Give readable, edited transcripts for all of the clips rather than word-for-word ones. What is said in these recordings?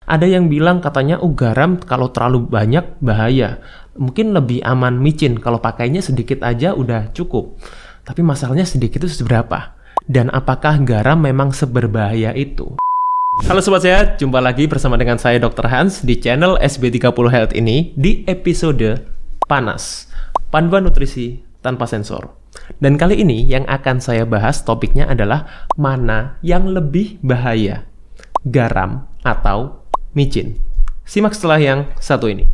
Ada yang bilang katanya, garam kalau terlalu banyak bahaya. Mungkin lebih aman micin, kalau pakainya sedikit aja udah cukup. Tapi masalahnya sedikit itu seberapa? Dan apakah garam memang seberbahaya itu? Halo Sobat Sehat, jumpa lagi bersama dengan saya Dr. Hans di channel SB30 Health ini di episode Panas, Panduan Nutrisi Tanpa Sensor. Dan kali ini yang akan saya bahas topiknya adalah mana yang lebih bahaya, garam atau micin. Simak setelah yang satu ini.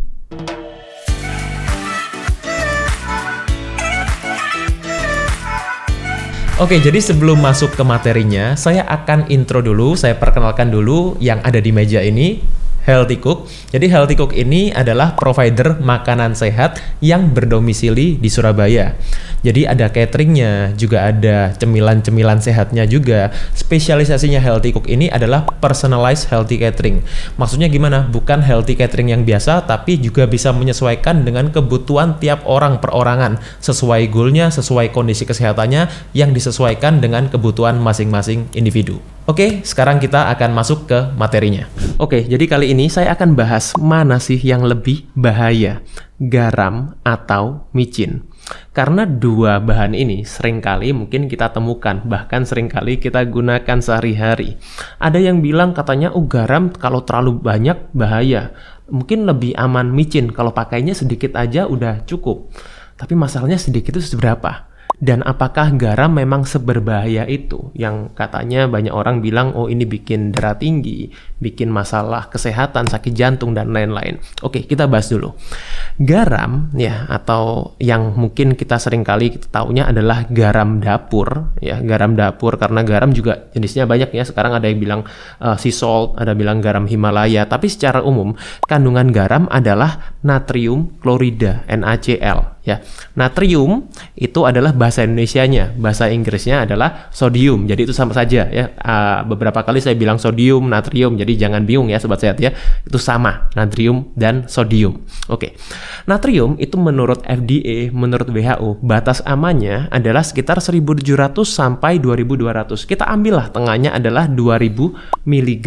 Oke, jadi sebelum masuk ke materinya, saya akan intro dulu, saya perkenalkan dulu yang ada di meja ini, Healthy Cook. Jadi Healthy Cook ini adalah provider makanan sehat yang berdomisili di Surabaya. Jadi ada cateringnya, juga ada cemilan-cemilan sehatnya juga. Spesialisasinya Healthy Cook ini adalah personalized healthy catering. Maksudnya gimana? Bukan healthy catering yang biasa, tapi juga bisa menyesuaikan dengan kebutuhan tiap orang perorangan. Sesuai goalnya, sesuai kondisi kesehatannya, yang disesuaikan dengan kebutuhan masing-masing individu. Oke, sekarang kita akan masuk ke materinya. Oke, jadi kali ini saya akan bahas mana sih yang lebih bahaya, garam atau micin. Karena dua bahan ini seringkali mungkin kita temukan, bahkan seringkali kita gunakan sehari-hari. Ada yang bilang katanya, garam kalau terlalu banyak bahaya. Mungkin lebih aman micin, kalau pakainya sedikit aja udah cukup. Tapi masalahnya sedikit itu seberapa? Dan apakah garam memang seberbahaya itu? Yang katanya banyak orang bilang, ini bikin darah tinggi, bikin masalah kesehatan, sakit jantung, dan lain-lain. Oke, kita bahas dulu. Garam, ya, atau yang mungkin kita seringkali taunya adalah garam dapur, ya, garam dapur, karena garam juga jenisnya banyak ya. Sekarang ada yang bilang sea salt, ada bilang garam Himalaya, tapi secara umum kandungan garam adalah natrium klorida, NaCl. Ya, natrium itu adalah bahasa Indonesianya, bahasa Inggrisnya adalah sodium. Jadi itu sama saja ya. Beberapa kali saya bilang sodium, natrium. Jadi jangan bingung ya Sobat Sehat ya. Itu sama, natrium dan sodium. Oke. Natrium itu menurut FDA, menurut WHO, batas amannya adalah sekitar 1.700 sampai 2.200. Kita ambillah tengahnya adalah 2.000 mg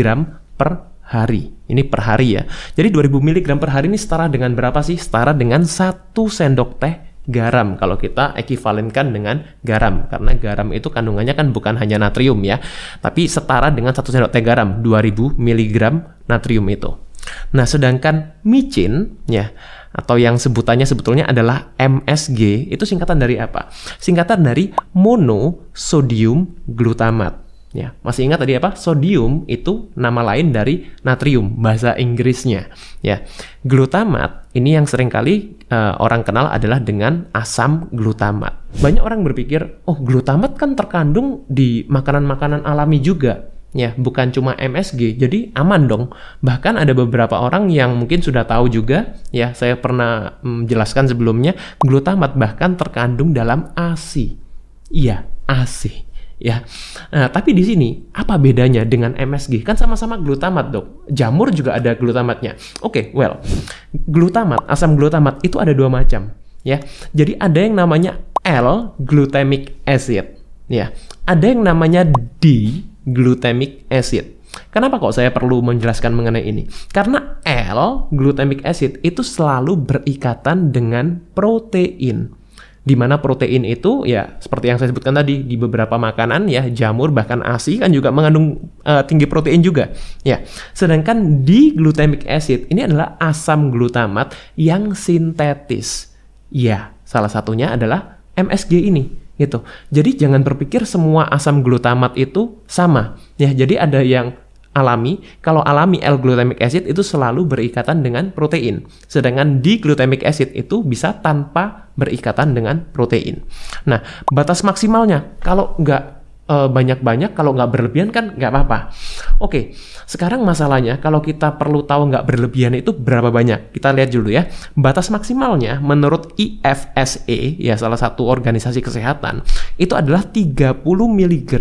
per hari. Ini per hari ya. Jadi 2000 mg per hari ini setara dengan berapa sih? Setara dengan 1 sendok teh garam kalau kita ekivalenkan dengan garam. Karena garam itu kandungannya kan bukan hanya natrium ya, tapi setara dengan 1 sendok teh garam, 2000 mg natrium itu. Nah, sedangkan micin ya, atau yang sebutannya sebetulnya adalah MSG, itu singkatan dari apa? Singkatan dari monosodium glutamat. Ya, masih ingat tadi apa? Sodium itu nama lain dari natrium, bahasa Inggrisnya. Ya, glutamat ini yang seringkali orang kenal adalah dengan asam glutamat. Banyak orang berpikir, glutamat kan terkandung di makanan-makanan alami juga. Ya, bukan cuma MSG, jadi aman dong. Bahkan ada beberapa orang yang mungkin sudah tahu juga, ya, saya pernah menjelaskan sebelumnya, glutamat bahkan terkandung dalam ASI. Iya, ASI. Ya, nah, tapi di sini apa bedanya dengan MSG? Kan sama-sama glutamat dok. Jamur juga ada glutamatnya. Glutamat, asam glutamat itu ada dua macam. Ya, jadi ada yang namanya L-glutamic acid. Ya, ada yang namanya D-glutamic acid. Kenapa kok saya perlu menjelaskan mengenai ini? Karena L-glutamic acid itu selalu berikatan dengan protein. Di mana protein itu ya seperti yang saya sebutkan tadi, di beberapa makanan ya, jamur bahkan ASI kan juga mengandung tinggi protein juga ya. Sedangkan D-glutamic acid ini adalah asam glutamat yang sintetis. Ya, salah satunya adalah MSG ini gitu. Jadi jangan berpikir semua asam glutamat itu sama ya. Jadi ada yang alami, kalau alami L-glutamic acid itu selalu berikatan dengan protein. Sedangkan D-glutamic acid itu bisa tanpa berikatan dengan protein. Nah, batas maksimalnya, kalau nggak banyak-banyak, kalau nggak berlebihan kan nggak apa-apa. Oke, sekarang masalahnya kalau kita perlu tahu nggak berlebihan itu berapa banyak. Kita lihat dulu ya. Batas maksimalnya menurut IFSA, ya salah satu organisasi kesehatan, itu adalah 30 mg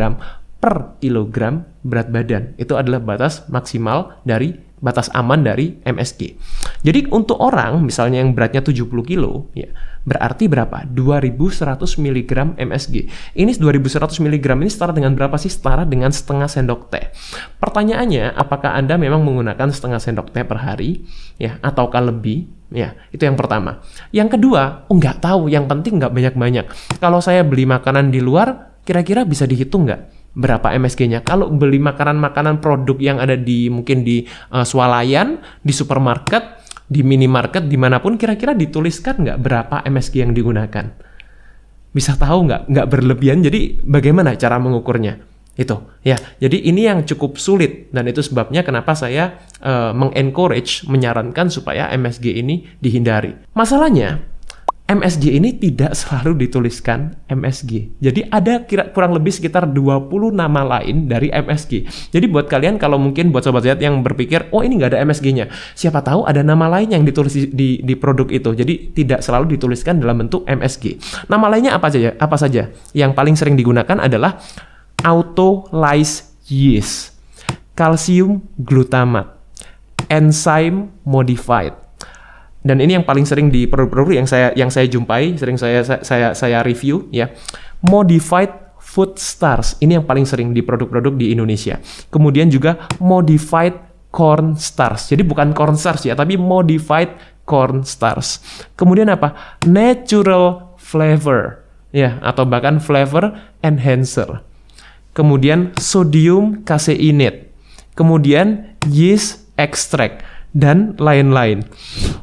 per kilogram berat badan. Itu adalah batas maksimal dari batas aman dari MSG. Jadi untuk orang misalnya yang beratnya 70 kilo, ya, berarti berapa? 2100 mg MSG. Ini 2100 mg ini setara dengan berapa sih? Setara dengan setengah sendok teh. Pertanyaannya, apakah Anda memang menggunakan setengah sendok teh per hari, ya, ataukah lebih? Ya, itu yang pertama. Yang kedua, nggak tahu. Yang penting nggak banyak-banyak. Kalau saya beli makanan di luar, kira-kira bisa dihitung nggak berapa MSG-nya? Kalau beli makanan-makanan produk yang ada di mungkin di swalayan, di supermarket, di minimarket, dimanapun, kira-kira dituliskan nggak berapa MSG yang digunakan? Bisa tahu nggak? Nggak berlebihan. Jadi bagaimana cara mengukurnya? Itu ya. Jadi ini yang cukup sulit dan itu sebabnya kenapa saya mengencourage, menyarankan supaya MSG ini dihindari. Masalahnya MSG ini tidak selalu dituliskan MSG. Jadi ada kurang lebih sekitar 20 nama lain dari MSG. Jadi buat kalian kalau mungkin buat sobat sehat yang berpikir, oh ini nggak ada MSG-nya. Siapa tahu ada nama lain yang ditulis di produk itu. Jadi tidak selalu dituliskan dalam bentuk MSG. Nama lainnya apa saja? Apa saja? Yang paling sering digunakan adalah autolysis yeast, calcium glutamate, enzyme modified. Dan ini yang paling sering di produk-produk yang saya jumpai, sering saya review ya. Modified food starch. Ini yang paling sering di produk-produk di Indonesia. Kemudian juga modified corn starch. Jadi bukan corn starch ya, tapi modified corn starch. Kemudian apa? Natural flavor ya, atau bahkan flavor enhancer. Kemudian sodium caseinate. Kemudian yeast extract dan lain-lain.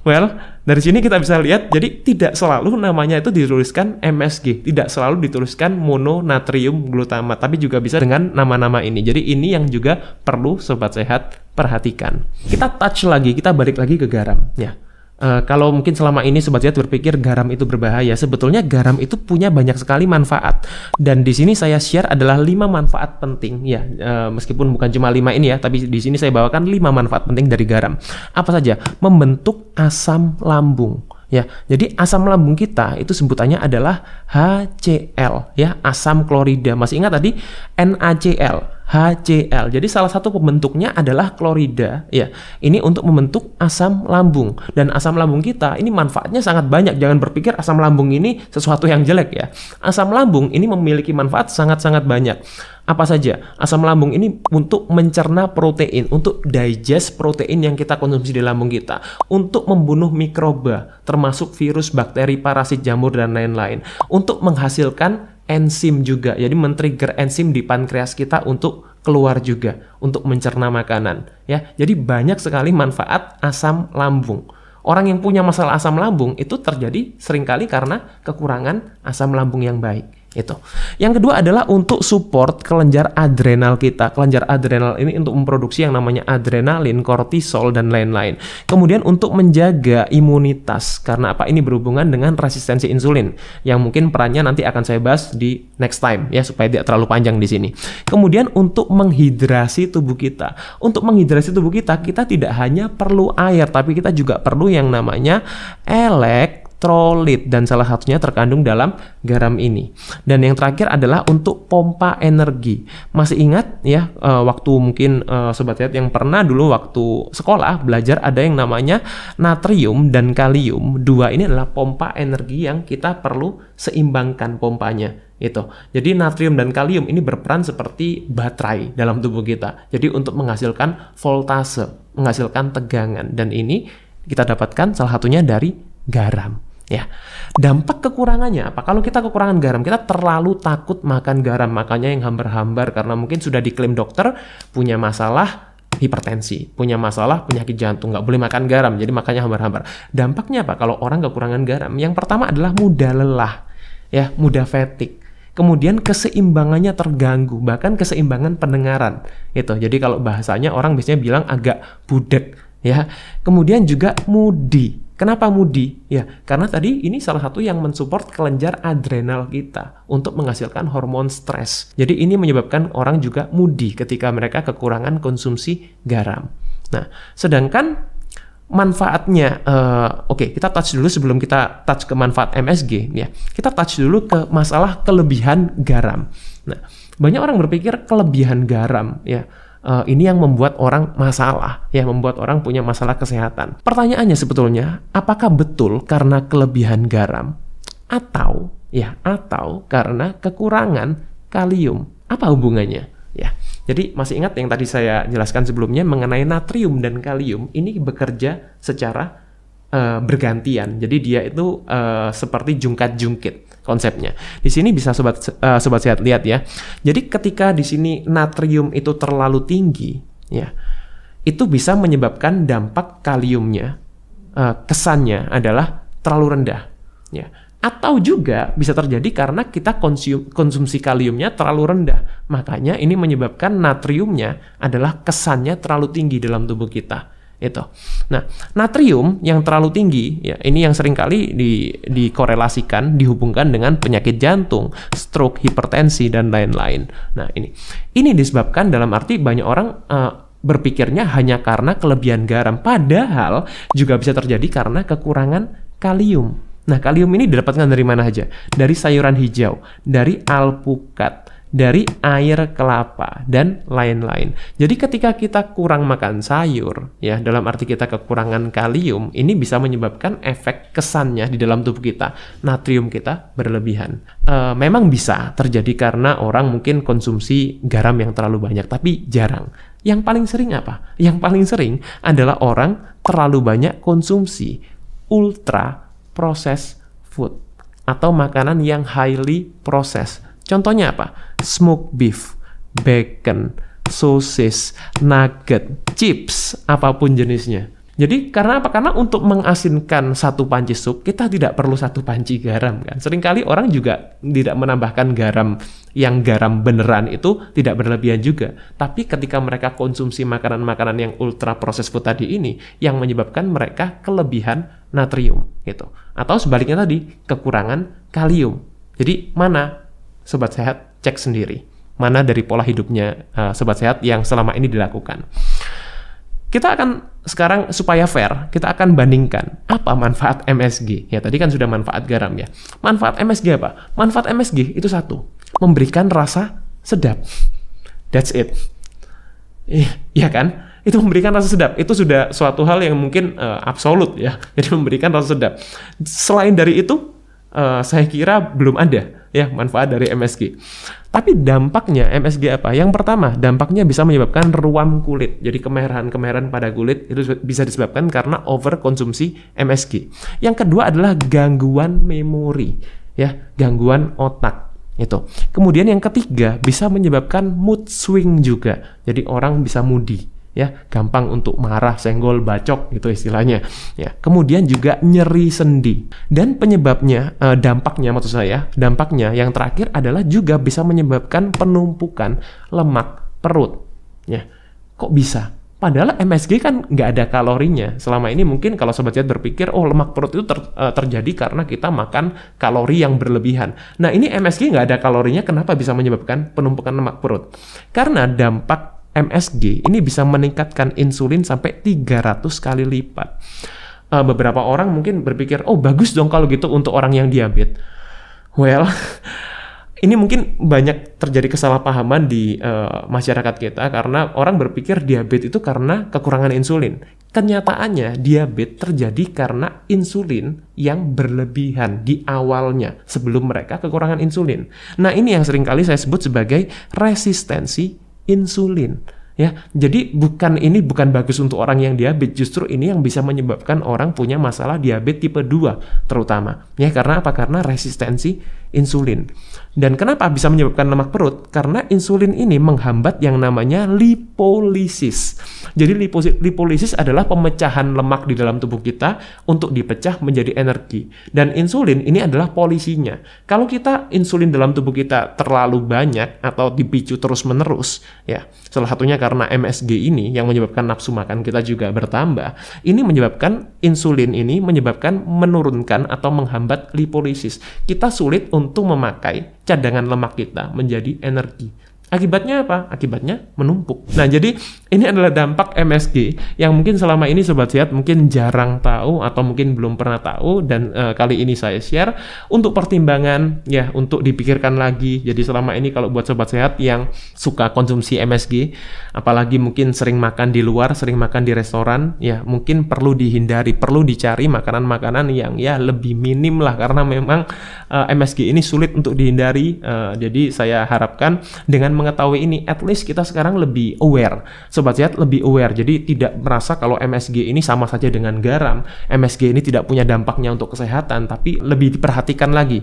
Well, dari sini kita bisa lihat, jadi tidak selalu namanya itu dituliskan MSG, tidak selalu dituliskan mononatrium glutamat, tapi juga bisa dengan nama-nama ini. Jadi ini yang juga perlu sobat sehat perhatikan. Kita touch lagi, kita balik lagi ke garam. Ya. Kalau mungkin selama ini sobat sehat berpikir garam itu berbahaya, sebetulnya garam itu punya banyak sekali manfaat. Dan di sini saya share adalah 5 manfaat penting ya, meskipun bukan cuma 5 ini ya, tapi di sini saya bawakan 5 manfaat penting dari garam. Apa saja? Membentuk asam lambung. Ya, jadi asam lambung kita itu sebutannya adalah HCl ya, asam klorida. Masih ingat tadi NaCl? HCl. Jadi salah satu pembentuknya adalah klorida ya. Ini untuk membentuk asam lambung. Dan asam lambung kita ini manfaatnya sangat banyak. Jangan berpikir asam lambung ini sesuatu yang jelek ya. Asam lambung ini memiliki manfaat sangat-sangat banyak. Apa saja? Asam lambung ini untuk mencerna protein, untuk digest protein yang kita konsumsi di lambung kita, untuk membunuh mikroba, termasuk virus, bakteri, parasit, jamur, dan lain-lain, untuk menghasilkan enzim juga, jadi men-trigger enzim di pankreas kita untuk keluar juga, untuk mencerna makanan ya. Jadi banyak sekali manfaat asam lambung. Orang yang punya masalah asam lambung itu terjadi seringkali karena kekurangan asam lambung yang baik. Itu. Yang kedua adalah untuk support kelenjar adrenal kita. Kelenjar adrenal ini untuk memproduksi yang namanya adrenalin, kortisol, dan lain-lain. Kemudian untuk menjaga imunitas. Karena apa? Ini berhubungan dengan resistensi insulin. Yang mungkin perannya nanti akan saya bahas di next time ya, supaya tidak terlalu panjang di sini. Kemudian untuk menghidrasi tubuh kita. Untuk menghidrasi tubuh kita, kita tidak hanya perlu air, tapi kita juga perlu yang namanya elektrolit, dan salah satunya terkandung dalam garam ini. Dan yang terakhir adalah untuk pompa energi. Masih ingat ya, waktu mungkin sobat sehat yang pernah dulu waktu sekolah belajar ada yang namanya natrium dan kalium. Dua ini adalah pompa energi yang kita perlu seimbangkan pompanya. Itu. Jadi natrium dan kalium ini berperan seperti baterai dalam tubuh kita. Jadi untuk menghasilkan voltase, menghasilkan tegangan, dan ini kita dapatkan salah satunya dari garam. Ya, dampak kekurangannya apa? Kalau kita kekurangan garam, kita terlalu takut makan garam, makanya yang hambar-hambar karena mungkin sudah diklaim dokter punya masalah hipertensi, punya masalah penyakit jantung, nggak boleh makan garam, jadi makanya hambar-hambar. Dampaknya apa? Kalau orang kekurangan garam, yang pertama adalah mudah lelah, ya, mudah fatigue. Kemudian keseimbangannya terganggu, bahkan keseimbangan pendengaran. Itu. Jadi kalau bahasanya orang biasanya bilang agak budek, ya. Kemudian juga moody. Kenapa moody? Ya, karena tadi ini salah satu yang mensupport kelenjar adrenal kita untuk menghasilkan hormon stres. Jadi ini menyebabkan orang juga moody ketika mereka kekurangan konsumsi garam. Nah, sedangkan manfaatnya, oke, kita touch dulu sebelum kita touch ke manfaat MSG. Ya, kita touch dulu ke masalah kelebihan garam. Nah, Banyak orang berpikir kelebihan garam, ya. Ini yang membuat orang masalah, ya, membuat orang punya masalah kesehatan. Pertanyaannya sebetulnya, apakah betul karena kelebihan garam atau karena kekurangan kalium? Apa hubungannya? Ya. Jadi masih ingat yang tadi saya jelaskan sebelumnya mengenai natrium dan kalium ini bekerja secara bergantian. Jadi dia itu seperti jungkat-jungkit konsepnya. Di sini bisa sobat sehat lihat ya. Jadi ketika di sini natrium itu terlalu tinggi, ya, itu bisa menyebabkan dampak kaliumnya kesannya adalah terlalu rendah, ya. Atau juga bisa terjadi karena kita konsumsi kaliumnya terlalu rendah. Makanya ini menyebabkan natriumnya adalah kesannya terlalu tinggi dalam tubuh kita. Itu. Nah, natrium yang terlalu tinggi, ya, ini yang seringkali dikorelasikan, dihubungkan dengan penyakit jantung, stroke, hipertensi, dan lain-lain. Nah, ini disebabkan dalam arti banyak orang berpikirnya hanya karena kelebihan garam, padahal juga bisa terjadi karena kekurangan kalium. Nah, kalium ini didapatkan dari mana aja? Dari sayuran hijau, dari alpukat, dari air kelapa, dan lain-lain. Jadi ketika kita kurang makan sayur, ya, dalam arti kita kekurangan kalium, ini bisa menyebabkan efek kesannya di dalam tubuh kita, natrium kita berlebihan. Memang bisa terjadi karena orang mungkin konsumsi garam yang terlalu banyak, tapi jarang. Yang paling sering apa? Yang paling sering adalah orang terlalu banyak konsumsi ultra processed food atau makanan yang highly processed. Contohnya apa? Smoked beef, bacon, sosis, nugget, chips, apapun jenisnya. Jadi karena apa? Karena untuk mengasinkan satu panci sup, kita tidak perlu satu panci garam kan. Seringkali orang juga tidak menambahkan garam yang garam beneran itu tidak berlebihan juga. Tapi ketika mereka konsumsi makanan-makanan yang ultra processed food tadi ini, yang menyebabkan mereka kelebihan natrium gitu. Atau sebaliknya tadi, kekurangan kalium. Jadi mana? Sobat Sehat, cek sendiri. Mana dari pola hidupnya Sobat Sehat yang selama ini dilakukan. Kita akan sekarang supaya fair, kita akan bandingkan apa manfaat MSG. Ya, tadi kan sudah manfaat garam ya. Manfaat MSG apa? Manfaat MSG itu satu, memberikan rasa sedap. That's it. Iya kan? Itu memberikan rasa sedap. Itu sudah suatu hal yang mungkin absolut ya. Jadi memberikan rasa sedap. Selain dari itu, saya kira belum ada ya manfaat dari MSG. Tapi dampaknya MSG apa? Yang pertama, dampaknya bisa menyebabkan ruam kulit. Jadi kemerahan-kemerahan pada kulit itu bisa disebabkan karena overkonsumsi MSG. Yang kedua adalah gangguan memori, ya, gangguan otak. Itu. Kemudian yang ketiga bisa menyebabkan mood swing juga. Jadi orang bisa moody, ya, gampang untuk marah, senggol, bacok gitu istilahnya. Ya, kemudian juga nyeri sendi. Dan penyebabnya, dampaknya yang terakhir adalah juga bisa menyebabkan penumpukan lemak perut. Ya, kok bisa? Padahal MSG kan nggak ada kalorinya. Selama ini mungkin kalau Sobat Sehat berpikir, oh lemak perut itu terjadi karena kita makan kalori yang berlebihan. Nah ini MSG nggak ada kalorinya, kenapa bisa menyebabkan penumpukan lemak perut? Karena dampak MSG ini bisa meningkatkan insulin sampai 300 kali lipat. Beberapa orang mungkin berpikir, oh bagus dong kalau gitu untuk orang yang diabetes. Well, ini mungkin banyak terjadi kesalahpahaman di masyarakat kita karena orang berpikir diabetes itu karena kekurangan insulin. Kenyataannya diabetes terjadi karena insulin yang berlebihan di awalnya sebelum mereka kekurangan insulin. Nah ini yang seringkali saya sebut sebagai resistensi insulin. Ya, jadi bukan bagus untuk orang yang diabetes, justru ini yang bisa menyebabkan orang punya masalah diabetes tipe 2 terutama. Ya, karena apa? Karena resistensi insulin. Dan kenapa bisa menyebabkan lemak perut? Karena insulin ini menghambat yang namanya lipolisis. Jadi lipolisis adalah pemecahan lemak di dalam tubuh kita untuk dipecah menjadi energi. Dan insulin ini adalah polisinya. Kalau kita insulin dalam tubuh kita terlalu banyak atau dipicu terus-menerus, ya, salah satunya karena MSG ini yang menyebabkan nafsu makan kita juga bertambah. Ini menyebabkan insulin ini menyebabkan menurunkan atau menghambat lipolisis. Kita sulit untuk memakai cadangan lemak kita menjadi energi. Akibatnya apa? Akibatnya menumpuk. Nah, jadi ini adalah dampak MSG yang mungkin selama ini Sobat Sehat mungkin jarang tahu atau mungkin belum pernah tahu, dan kali ini saya share untuk pertimbangan ya, untuk dipikirkan lagi. Jadi selama ini kalau buat Sobat Sehat yang suka konsumsi MSG, apalagi mungkin sering makan di luar, sering makan di restoran, ya mungkin perlu dihindari, perlu dicari makanan-makanan yang ya lebih minim lah, karena memang MSG ini sulit untuk dihindari. Jadi saya harapkan dengan mengetahui ini, at least kita sekarang lebih aware. Sobat Sehat lebih aware, jadi tidak merasa kalau MSG ini sama saja dengan garam, MSG ini tidak punya dampaknya untuk kesehatan, tapi lebih diperhatikan lagi.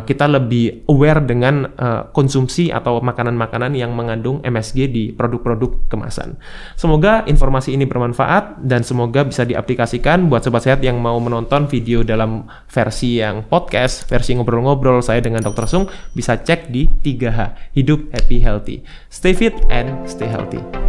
Kita lebih aware dengan konsumsi atau makanan-makanan yang mengandung MSG di produk-produk kemasan. Semoga informasi ini bermanfaat dan semoga bisa diaplikasikan buat Sobat Sehat yang mau menonton video dalam versi yang podcast, versi ngobrol-ngobrol saya dengan Dr. Sung, bisa cek di 3H, Hidup Happy Healthy. Stay fit and stay healthy.